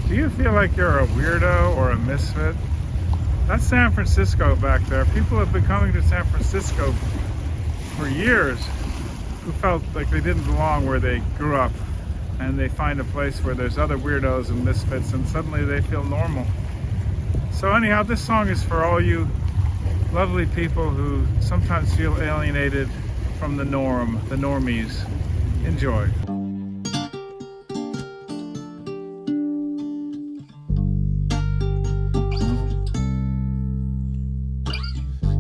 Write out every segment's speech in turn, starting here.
Do you feel like you're a weirdo or a misfit? That's San Francisco back there. People have been coming to San Francisco for years who felt like they didn't belong where they grew up, and they find a place where there's other weirdos and misfits, and suddenly they feel normal. So anyhow, this song is for all you lovely people who sometimes feel alienated from the norm, the normies. Enjoy.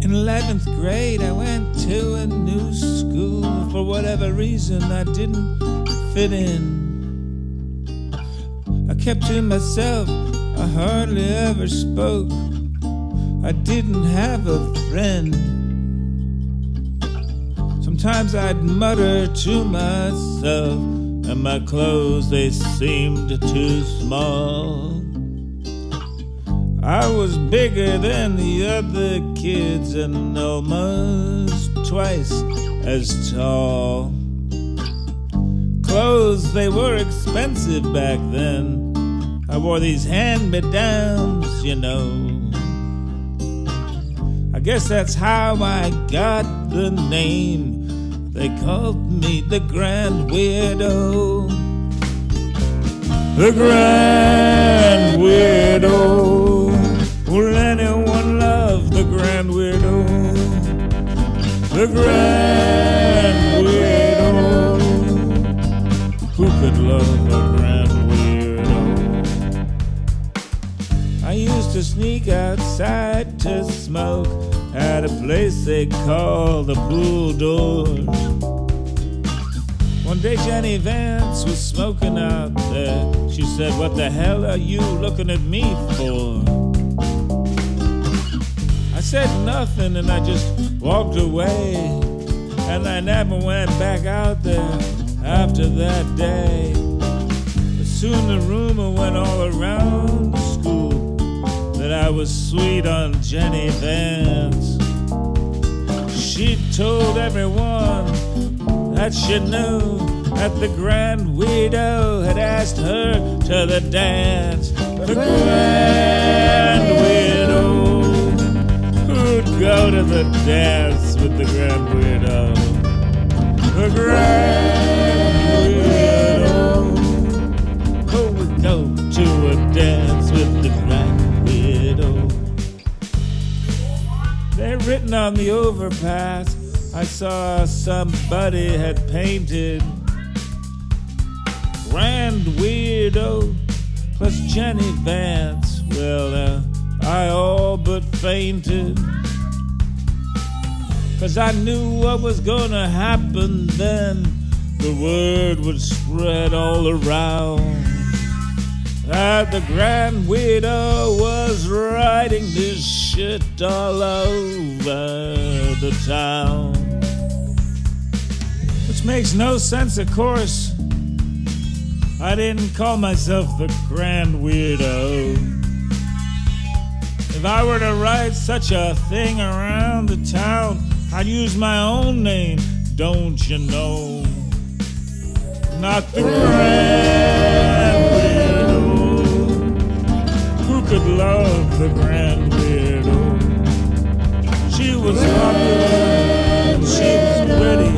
In 11th grade, I went to a new school. For whatever reason, I didn't fit in. I kept to myself, I hardly ever spoke. I didn't have a friend. Sometimes I'd mutter to myself, and my clothes, they seemed too small. I was bigger than the other kids and almost twice as tall. Clothes, they were expensive back then. I wore these hand-me-downs, you know. I guess that's how I got the name. They called me the Grand Weirdo. The Grand Weirdo. Will anyone love the Grand Weirdo? The Grand Weirdo. Who could love a Grand Weirdo? I used to sneak outside to smoke at a place they call the Pool Doors. One day Jenny Vance was smoking out there. She said, "What the hell are you looking at me for?" I said nothing and I just walked away, and I never went back out there after that day. But soon the rumor went all around the school that I was sweet on Jenny Vance. She told everyone that she knew that the Grand Weirdo had asked her to the dance. The Grand Weirdo. Who'd go to the dance with the Grand Weirdo? The Grand Weirdo. Who would go to a dance with the Grand Weirdo? They're written on the overpass. I saw somebody had painted Grand Weirdo plus Jenny Vance. Well, I all but fainted, 'cause I knew what was gonna happen then. The word would spread all around that the Grand Weirdo was writing this shit all over the town. Which makes no sense, of course. I didn't call myself the Grand Weirdo. If I were to write such a thing around the town, I'd use my own name, don't you know? Not the Grand Weirdo. Who could love the Grand Weirdo? She was popular, and she was pretty,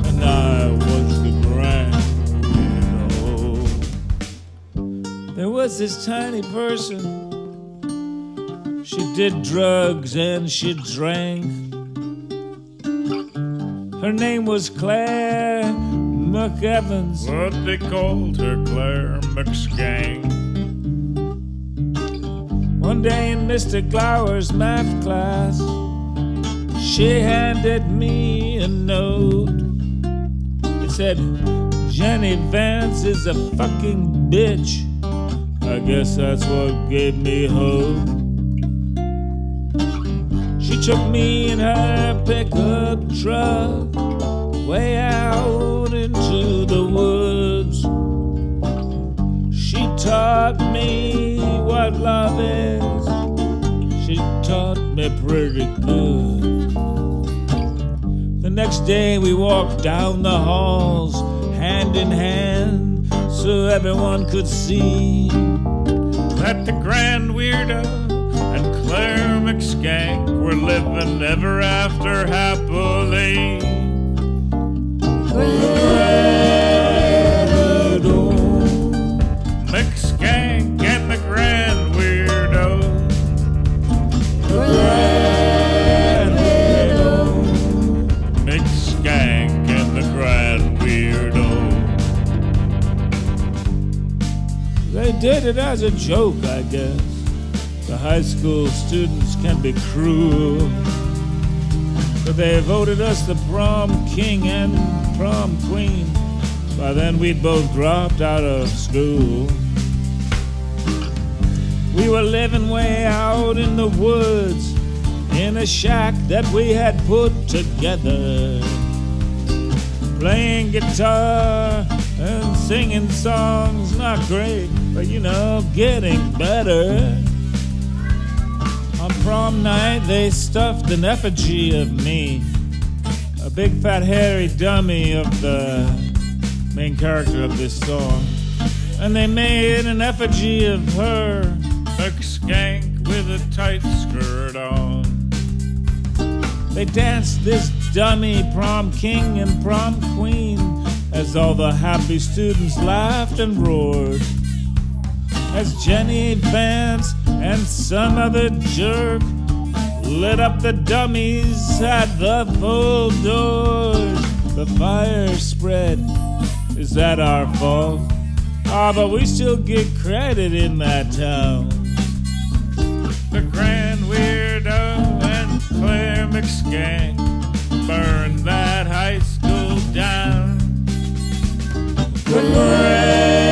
and I was the Grand Weirdo. There was this tiny person. She did drugs and she drank. Her name was Claire McEvans, but they called her Claire McSkank. One day in Mr. Glower's math class, she handed me a note. It said, "Jenny Vance is a fucking bitch." I guess that's what gave me hope. She took me in her pickup truck way out into the woods. She taught me what love is. She taught me pretty good. The next day we walked down the halls hand in hand, so so everyone could see that the Grand Weirdo and Claire McSkank were living ever after happily. Weirdo, McSkank and the Grand Weirdo. Grand Weirdo, McSkank and the Grand Weirdo. They did it as a joke, I guess. The high school students can be cruel, but they voted us the prom king and prom queen. By then we'd both dropped out of school. We were living way out in the woods in a shack that we had put together, playing guitar and singing songs, not great, but you know, getting better. On prom night, they stuffed an effigy of me, a big fat hairy dummy of the main character of this song, and they made an effigy of her, a skank with a tight skirt on. They danced this dummy prom king and prom queen as all the happy students laughed and roared, as Jenny Vance and some other jerk lit up the dummies at the full doors. The fire spread. Is that our fault? Ah, but we still get credit in that town. The Grand Weirdo and Claire McSkank burned that high school down. The Grand